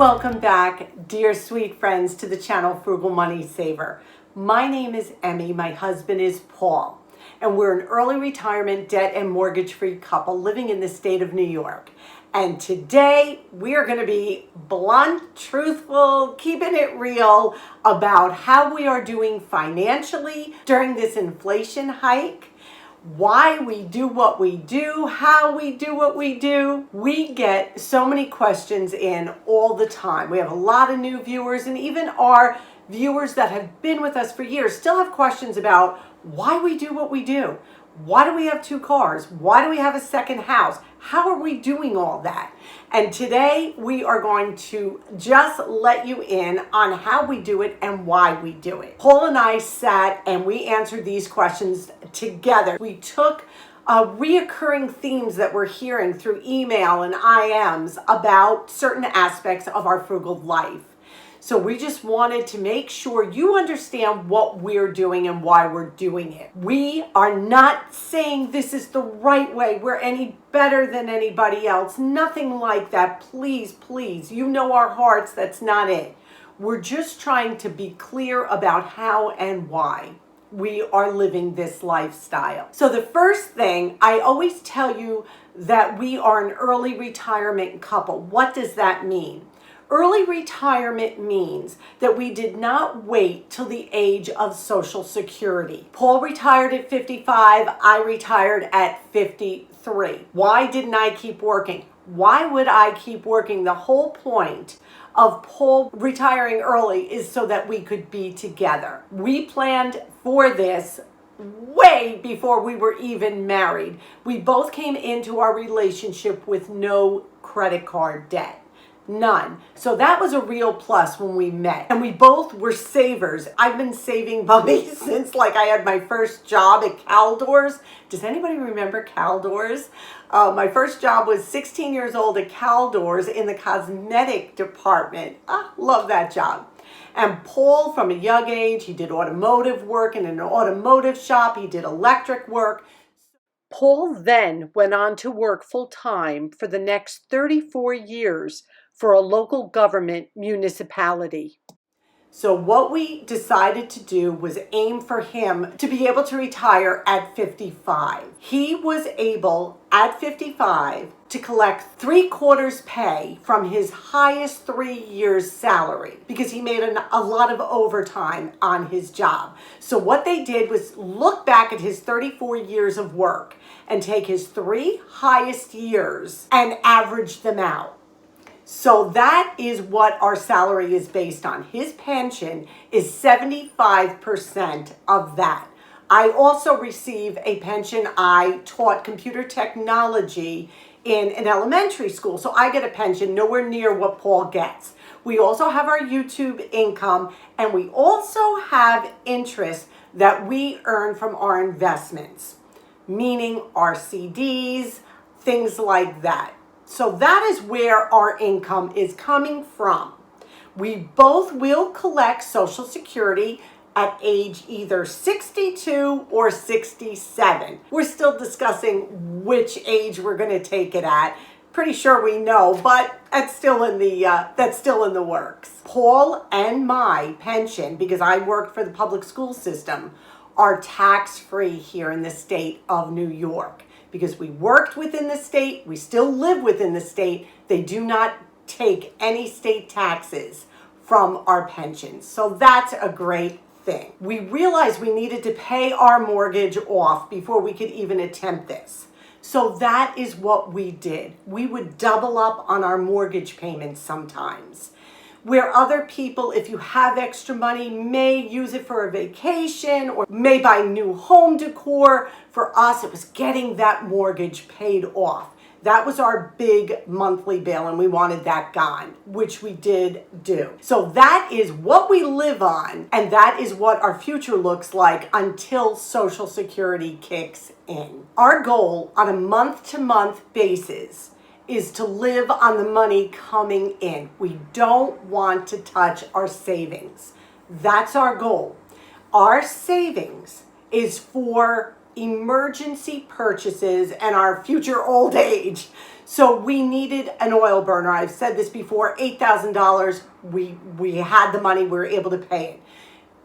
Welcome back, dear sweet friends, to the channel Frugal Money Saver. My name is Emmy, my husband is Paul, and we're an early retirement debt and mortgage-free couple living in the state of New York. And today we are going to be blunt, truthful, keeping it real about how we are doing financially during this inflation hike, why we do what we do, how we do what we do. We get so many questions in all the time. We have a lot of new viewers, and even our viewers that have been with us for years still have questions about why we do what we do. Why do we have two cars? Why do we have a second house? How are we doing all that? And today we are going to just let you in on how we do it and why we do it. Paul and I sat and we answered these questions together. We took reoccurring themes that we're hearing through email and IMs about certain aspects of our frugal life. So we just wanted to make sure you understand what we're doing and why we're doing it. We are not saying this is the right way. We're any better than anybody else. Nothing like that. Please, please. You know our hearts. That's not it. We're just trying to be clear about how and why we are living this lifestyle. So the first thing, I always tell you that we are an early retirement couple. What does that mean? Early retirement means that we did not wait till the age of Social Security. Paul retired at 55, I retired at 53. Why didn't I keep working? Why would I keep working? The whole point of Paul retiring early is so that we could be together. We planned for this way before we were even married. We both came into our relationship with no credit card debt. None. So that was a real plus when we met. And we both were savers. I've been saving money since I had my first job at Caldors. Does anybody remember Caldors? My first job was 16 years old at Caldors in the cosmetic department. Love that job. And Paul, from a young age, he did automotive work in an automotive shop. He did electric work. Paul then went on to work full-time for the next 34 years for a local government municipality. So what we decided to do was aim for him to be able to retire at 55. He was able, at 55, to collect 3/4 pay from his highest 3 years' salary because he made a lot of overtime on his job. So what they did was look back at his 34 years of work and take his 3 highest years and average them out. So that is what our salary is based on. His pension is 75% of that. I also receive a pension. I taught computer technology in an elementary school, so I get a pension nowhere near what Paul gets. We also have our YouTube income, and we also have interest that we earn from our investments, meaning our CDs, things like that. So that is where our income is coming from. We both will collect Social Security at age either 62 or 67. We're still discussing which age we're going to take it at. Pretty sure we know, but that's still in the works. Paul and my pension, because I work for the public school system, are tax-free here in the state of New York. Because we worked within the state, we still live within the state, they do not take any state taxes from our pensions. So that's a great thing. We realized we needed to pay our mortgage off before we could even attempt this. So that is what we did. We would double up on our mortgage payments sometimes. Where other people, if you have extra money, may use it for a vacation or may buy new home decor. For us, it was getting that mortgage paid off. That was our big monthly bill, and we wanted that gone, which we did do. So that is what we live on, and that is what our future looks like until Social Security kicks in. Our goal on a month-to-month basis is to live on the money coming in. We don't want to touch our savings. That's our goal. Our savings is for emergency purchases and our future old age. So we needed an oil burner. I've said this before, $8,000. We had the money, we were able to pay it.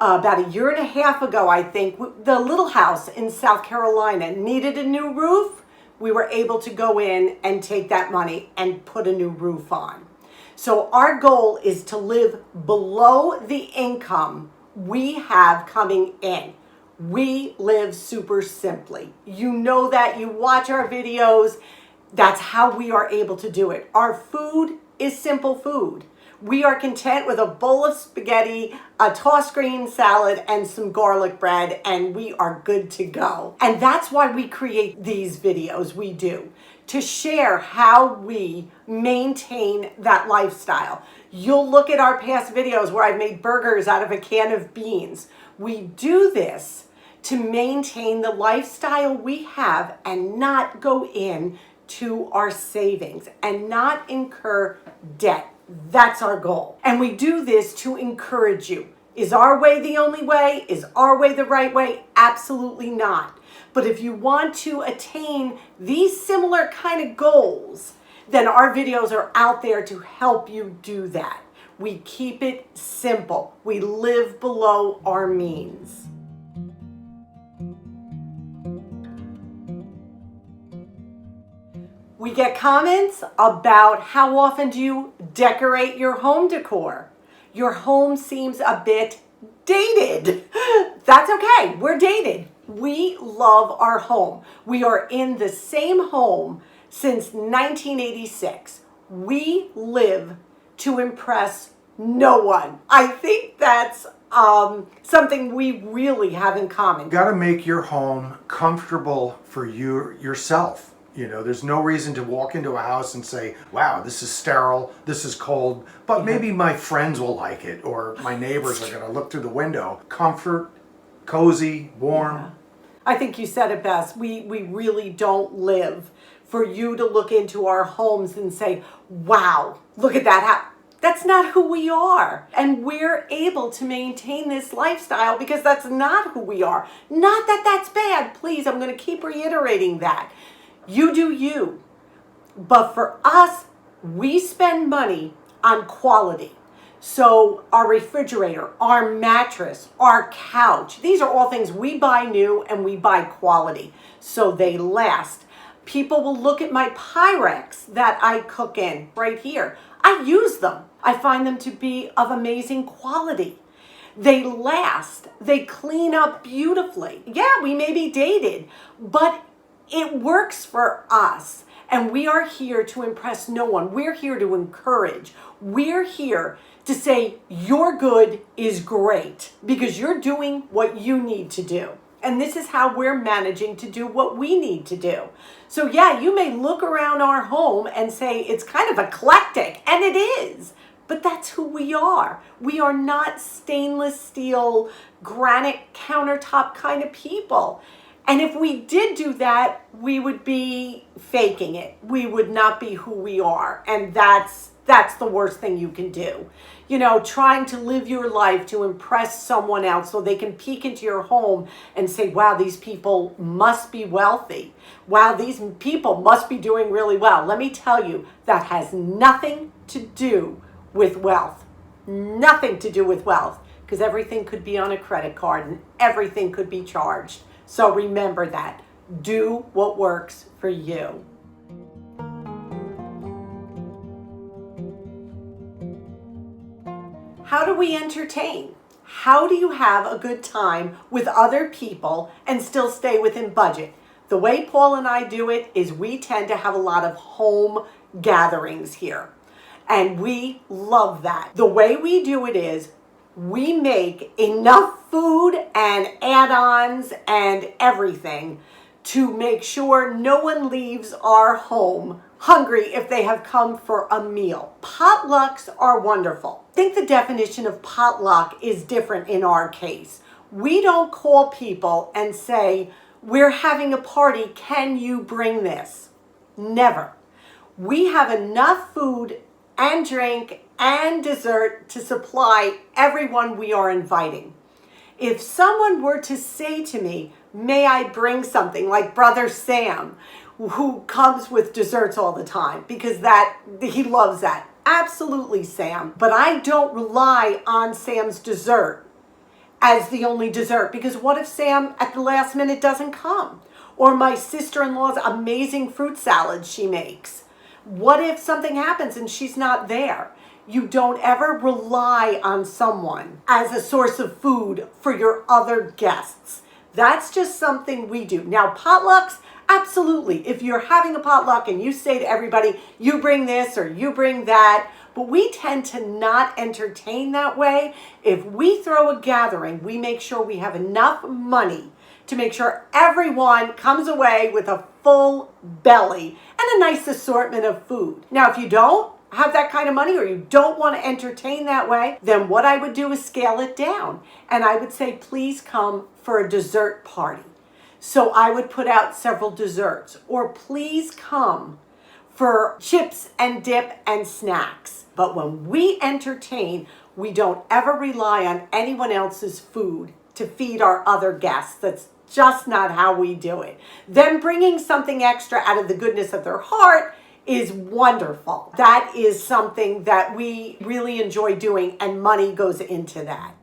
About a year and a half ago, I think, the little house in South Carolina needed a new roof. We were able to go in and take that money and put a new roof on. So our goal is to live below the income we have coming in. We live super simply. You know that, you watch our videos. That's how we are able to do it. Our food is simple food. We are content with a bowl of spaghetti, a tossed green salad, and some garlic bread, and we are good to go. And that's why we create these videos, we do, to share how we maintain that lifestyle. You'll look at our past videos where I've made burgers out of a can of beans. We do this to maintain the lifestyle we have and not go in to our savings and not incur debt. That's our goal. And we do this to encourage you. Is our way the only way? Is our way the right way? Absolutely not. But if you want to attain these similar kind of goals, then our videos are out there to help you do that. We keep it simple. We live below our means. We get comments about how often do you decorate your home decor. Your home seems a bit dated. That's okay, we're dated. We love our home. We are in the same home since 1986. We live to impress no one. I think that's something we really have in common. You got to make your home comfortable for you yourself. You know, there's no reason to walk into a house and say, wow, this is sterile, this is cold, but maybe my friends will like it, or my neighbors are going to look through the window. Comfort, cozy, warm. Yeah. I think you said it best. We really don't live for you to look into our homes and say, wow, look at that house. That's not who we are. And we're able to maintain this lifestyle because that's not who we are. Not that that's bad. Please, I'm going to keep reiterating that. You do you. But for us, we spend money on quality. So our refrigerator, our mattress, our couch, these are all things we buy new and we buy quality. So they last. People will look at my Pyrex that I cook in right here. I use them. I find them to be of amazing quality. They last. They clean up beautifully. Yeah, we may be dated, but it works for us. And we are here to impress no one. We're here to encourage. We're here to say your good is great because you're doing what you need to do. And this is how we're managing to do what we need to do. So yeah, you may look around our home and say it's kind of eclectic, and it is. But that's who we are. We are not stainless steel, granite countertop kind of people. And if we did do that, we would be faking it. We would not be who we are. And that's the worst thing you can do. You know, trying to live your life to impress someone else so they can peek into your home and say, wow, these people must be wealthy. Wow, these people must be doing really well. Let me tell you, that has nothing to do with wealth. Nothing to do with wealth. Because everything could be on a credit card and everything could be charged. So remember that. Do what works for you. How do we entertain? How do you have a good time with other people and still stay within budget? The way Paul and I do it is we tend to have a lot of home gatherings here. And we love that. The way we do it is we make enough food and add-ons and everything to make sure no one leaves our home hungry if they have come for a meal. Potlucks are wonderful. I think the definition of potluck is different in our case. We don't call people and say, we're having a party, can you bring this? Never. We have enough food and drink and dessert to supply everyone we are inviting. If someone were to say to me, may I bring something, like Brother Sam, who comes with desserts all the time because he loves that. Absolutely, Sam. But I don't rely on Sam's dessert as the only dessert, because what if Sam at the last minute doesn't come? Or my sister-in-law's amazing fruit salad she makes. What if something happens and she's not there? You don't ever rely on someone as a source of food for your other guests. That's just something we do. Now, potlucks, absolutely. If you're having a potluck and you say to everybody, you bring this or you bring that, but we tend to not entertain that way. If we throw a gathering, we make sure we have enough money to make sure everyone comes away with a full belly and a nice assortment of food. Now, if you don't have that kind of money or you don't want to entertain that way, then what I would do is scale it down. And I would say, please come for a dessert party. So I would put out several desserts, or please come for chips and dip and snacks. But when we entertain, we don't ever rely on anyone else's food to feed our other guests. That's just not how we do it. Them bringing something extra out of the goodness of their heart is wonderful. That is something that we really enjoy doing, and money goes into that.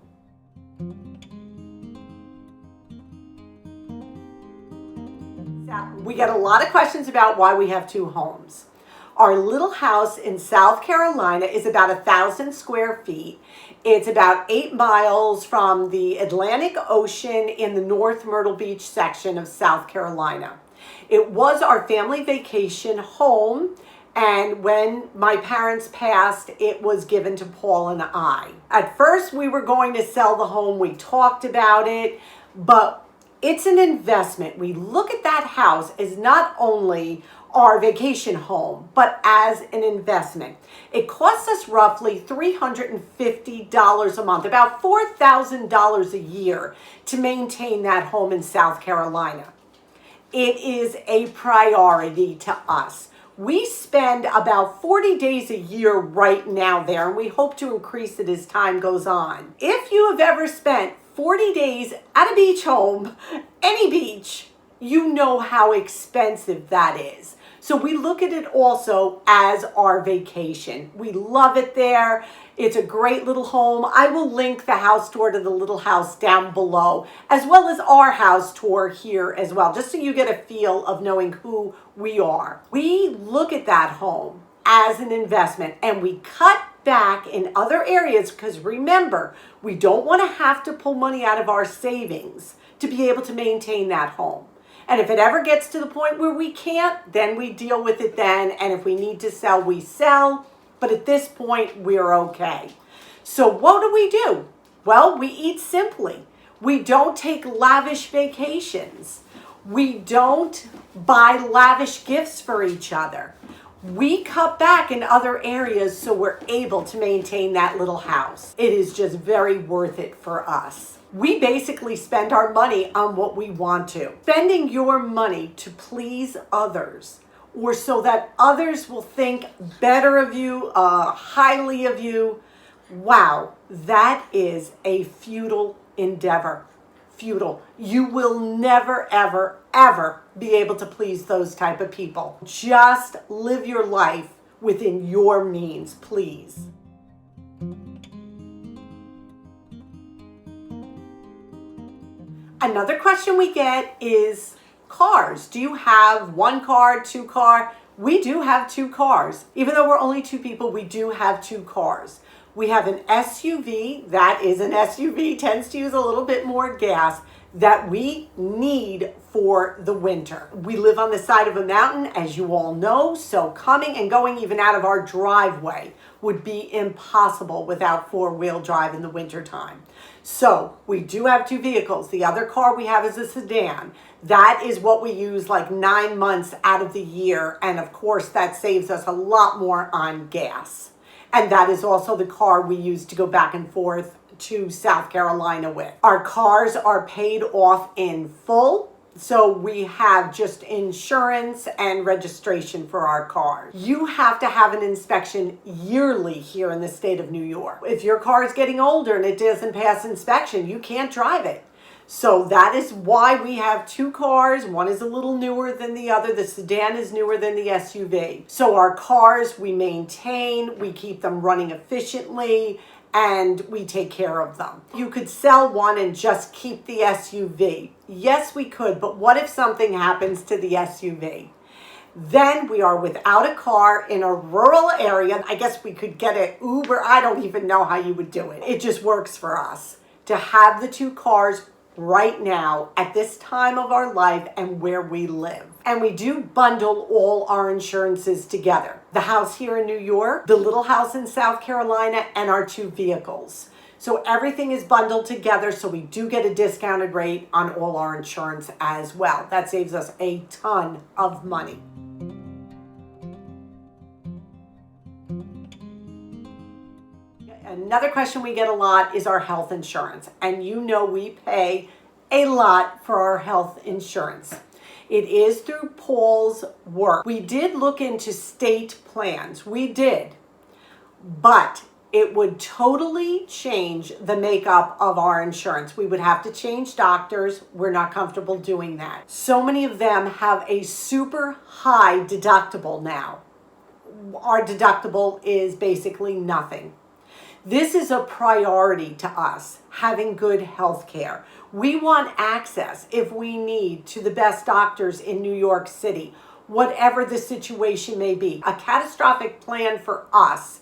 We get a lot of questions about why we have two homes. Our little house in South Carolina is about 1,000 square feet. It's about 8 miles from the Atlantic Ocean in the North Myrtle Beach section of South Carolina. It was our family vacation home, and when my parents passed, it was given to Paul and I. At first, we were going to sell the home. We talked about it, but it's an investment. We look at that house as not only our vacation home, but as an investment. It costs us roughly $350 a month, about $4,000 a year to maintain that home in South Carolina. It is a priority to us. We spend about 40 days a year right now there, and we hope to increase it as time goes on. If you have ever spent 40 days at a beach home, any beach, you know how expensive that is. So we look at it also as our vacation. We love it there. It's a great little home. I will link the house tour to the little house down below, as well as our house tour here as well, just so you get a feel of knowing who we are. We look at that home as an investment, and we cut back in other areas because remember, we don't want to have to pull money out of our savings to be able to maintain that home. And if it ever gets to the point where we can't, then we deal with it then. And if we need to sell, we sell. But at this point, we're okay. So what do? Well, we eat simply. We don't take lavish vacations. We don't buy lavish gifts for each other. We cut back in other areas so we're able to maintain that little house. It is just very worth it for us. We basically spend our money on what we want to. Spending your money to please others, or so that others will think better of you, highly of you, wow, that is a futile endeavor. Futile. You will never, ever, ever be able to please those type of people. Just live your life within your means, please. Another question we get is cars. Do you have one car, two car? We do have two cars. Even though we're only two people, we do have two cars. We have an SUV, that is an SUV, tends to use a little bit more gas, that we need for the winter. We live on the side of a mountain, as you all know, so coming and going even out of our driveway would be impossible without four-wheel drive in the wintertime. So we do have two vehicles. The other car we have is a sedan. That is what we use like 9 months out of the year, and of course that saves us a lot more on gas. And that is also the car we use to go back and forth to South Carolina with. Our cars are paid off in full. So we have just insurance and registration for our cars. You have to have an inspection yearly here in the state of New York. If your car is getting older and it doesn't pass inspection, you can't drive it. So that is why we have two cars. One is a little newer than the other. The sedan is newer than the SUV. So our cars, we maintain, we keep them running efficiently, and we take care of them. You could sell one and just keep the SUV. Yes, we could, but what if something happens to the SUV? Then we are without a car in a rural area. I guess we could get an Uber. I don't even know how you would do it. It just works for us to have the two cars right now at this time of our life and where we live. And we do bundle all our insurances together. The house here in New York, the little house in South Carolina, and our two vehicles. So everything is bundled together, so we do get a discounted rate on all our insurance as well. That saves us a ton of money. Another question we get a lot is our health insurance. And you know we pay a lot for our health insurance. It is through Paul's work. We did look into state plans. We did. But it would totally change the makeup of our insurance. We would have to change doctors. We're not comfortable doing that. So many of them have a super high deductible now. Our deductible is basically nothing. This is a priority to us, having good health care. We want access, if we need, to the best doctors in New York City, whatever the situation may be. A catastrophic plan for us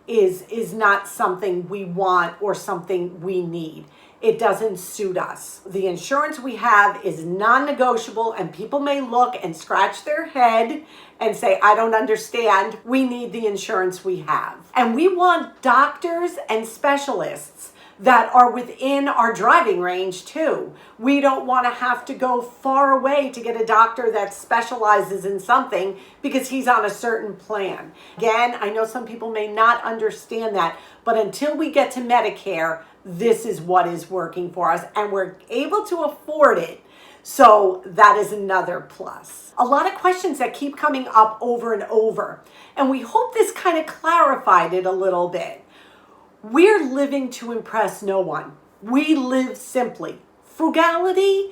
is not something we want or something we need. It doesn't suit us. The insurance we have is non-negotiable, and people may look and scratch their head and say, I don't understand. We need the insurance we have. And we want doctors and specialists that are within our driving range too. We don't want to have to go far away to get a doctor that specializes in something because he's on a certain plan. Again, I know some people may not understand that, but until we get to Medicare, this is what is working for us, and we're able to afford it. So that is another plus. A lot of questions that keep coming up over and over, and we hope this kind of clarified it a little bit. We're living to impress no one. We live simply. Frugality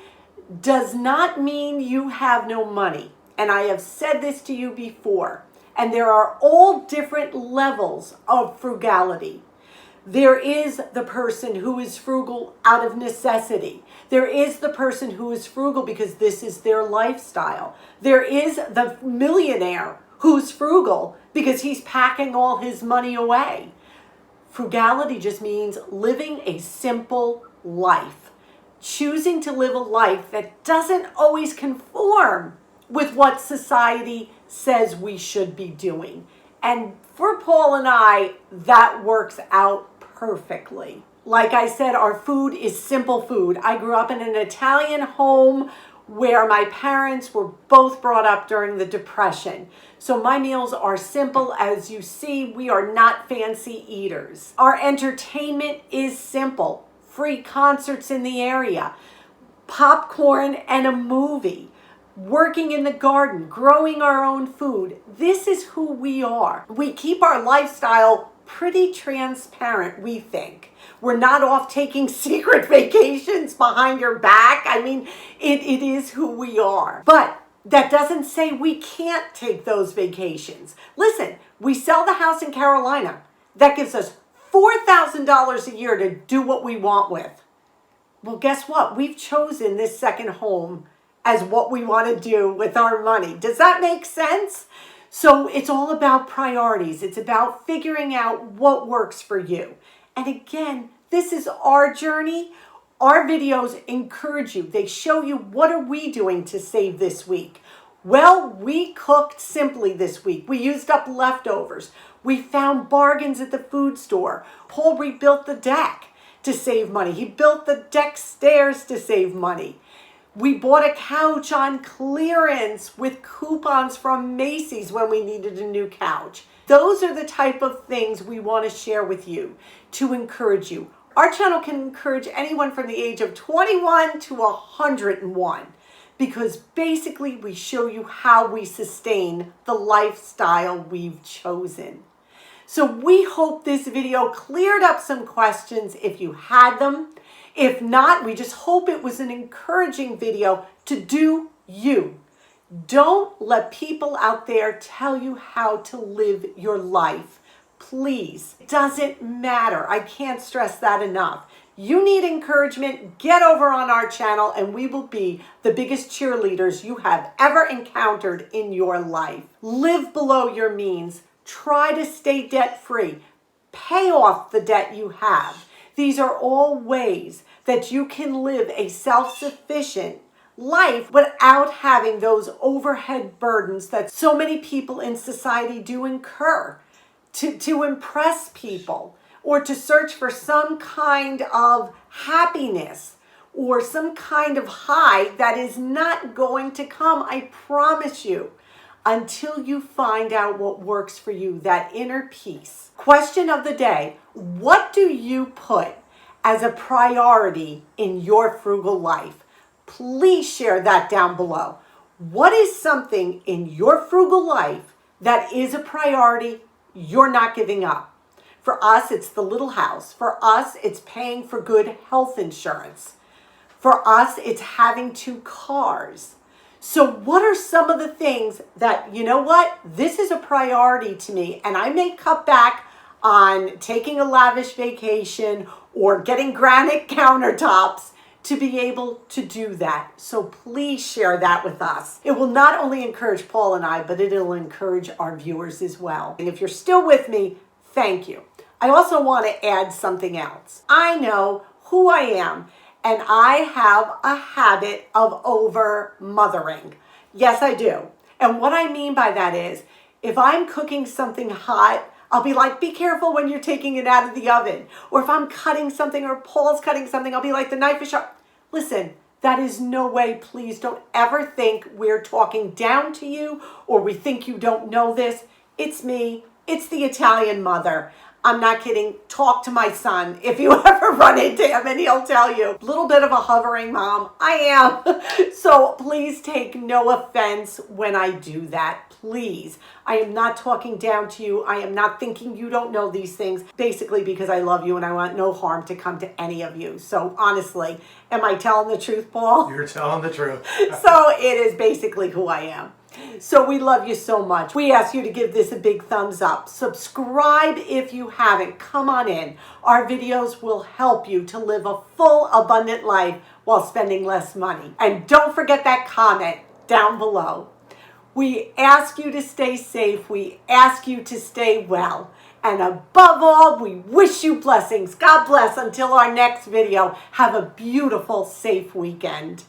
does not mean you have no money. And I have said this to you before. And there are all different levels of frugality. There is the person who is frugal out of necessity. There is the person who is frugal because this is their lifestyle. There is the millionaire who's frugal because he's packing all his money away. Frugality just means living a simple life, choosing to live a life that doesn't always conform with what society says we should be doing. And for Paul and I, that works out perfectly. Like I said, our food is simple food. I grew up in an Italian home where my parents were both brought up during the Depression. So my meals are simple. As you see, we are not fancy eaters. Our entertainment is simple. Free concerts in the area, popcorn and a movie, working in the garden, growing our own food. This is who we are. We keep our lifestyle pretty transparent, we think. We're not off taking secret vacations behind your back. I mean, it is who we are. But that doesn't say we can't take those vacations. Listen, we sell the house in Carolina. That gives us $4,000 a year to do what we want with. Well, guess what? We've chosen this second home as what we want to do with our money. Does that make sense? So it's all about priorities. It's about figuring out what works for you. And again, this is our journey. Our videos encourage you. They show you what are we doing to save this week. Well, we cooked simply this week. We used up leftovers. We found bargains at the food store. Paul rebuilt the deck to save money. He built the deck stairs to save money. We bought a couch on clearance with coupons from Macy's when we needed a new couch. Those are the type of things we want to share with you to encourage you. Our channel can encourage anyone from the age of 21 to 101. because basically we show you how we sustain the lifestyle we've chosen. So we hope this video cleared up some questions if you had them. If not, we just hope it was an encouraging video to do you. Don't let people out there tell you how to live your life. Please, it doesn't matter. I can't stress that enough. You need encouragement, get over on our channel and we will be the biggest cheerleaders you have ever encountered in your life. Live below your means. Try to stay debt-free. Pay off the debt you have. These are all ways that you can live a self-sufficient life without having those overhead burdens that so many people in society do incur to impress people or to search for some kind of happiness or some kind of high that is not going to come, I promise you, until you find out what works for you, that inner peace. Question of the day: what do you put as a priority in your frugal life? Please share that down below. What is something in your frugal life that is a priority you're not giving up? For us, it's the little house. For us, it's paying for good health insurance. For us, it's having 2 cars. So what are some of the things that, you know what, this is a priority to me, and I may cut back on taking a lavish vacation or getting granite countertops to be able to do that. So please share that with us. It will not only encourage Paul and I, but it'll encourage our viewers as well. And if you're still with me, thank you. I also want to add something else. I know who I am, and I have a habit of over-mothering. Yes, I do. And what I mean by that is, if I'm cooking something hot, I'll be like, be careful when you're taking it out of the oven. Or if I'm cutting something or Paul's cutting something, I'll be like, the knife is sharp. Listen, that is no way, please don't ever think we're talking down to you or we think you don't know this. It's me. It's the Italian mother. I'm not kidding. Talk to my son if you ever run into him and he'll tell you. A little bit of a hovering mom. I am. So please take no offense when I do that. Please. I am not talking down to you. I am not thinking you don't know these things. Basically because I love you and I want no harm to come to any of you. So honestly, am I telling the truth, Paul? You're telling the truth. So it is basically who I am. So we love you so much. We ask you to give this a big thumbs up. Subscribe if you haven't. Come on in. Our videos will help you to live a full, abundant life while spending less money. And don't forget that comment down below. We ask you to stay safe. We ask you to stay well. And above all, we wish you blessings. God bless. Until our next video, have a beautiful, safe weekend.